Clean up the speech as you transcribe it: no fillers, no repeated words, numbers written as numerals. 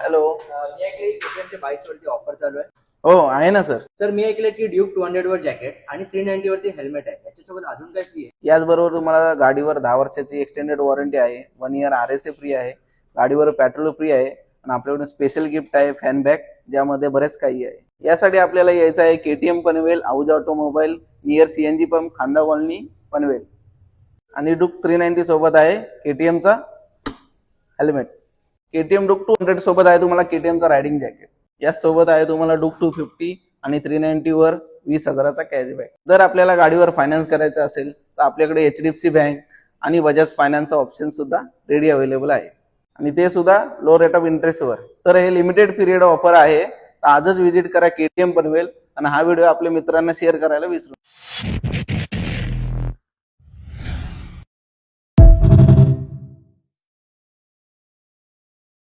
Hello. मी ऐकले केटीएमच्या bikes वरती offer चालू आहे. हो आहे ना सर. सर मी ऐकले की ड्यूक 200 वर जॅकेट आणि 390 वरती हेल्मेट आहे. याच्यासोबत अजून काय फ्री आहे? याचबरोबर तुम्हाला गाडीवर 10 वर्षाची एक्सटेंडेड वॉरंटी आहे, 1 इयर RSA फ्री आहे, गाडीवर पेट्रोल फ्री आहे आणि आपल्याकडून स्पेशल गिफ्ट आहे फॅन बॅग, ज्यामध्ये बरेच काही आहे. यासाठी आपल्याला यायचं आहे केटीएम पनवेल, आऊज automobile, near CNG pump, Khanda colony Panvel. आणि डूक 390 सोबत आहे केटीएमचा हेल्मेट. केटीएम डूक 200 सोबत आहे तुम्हाला केटीएमचा रायडिंग जॅकेट. यासोबत आहे तुम्हाला डूक 250 आणि 390 वर 20,000चा कॅशबॅक. जर आपल्याला गाडीवर फायनान्स करायचा असेल तर आपल्याकडे HDFC बँक आणि बजाज फायनान्सचा ऑप्शन सुद्धा रेडी अवेलेबल आहे आणि ते सुद्धा लो रेट ऑफ इंटरेस्टवर. तर हे लिमिटेड पिरियड ऑफर आहे. आजच व्हिजिट करा केटीएम पनवेल आणि हा व्हिडिओ आपल्या मित्रांना शेअर करायला विसरू नका.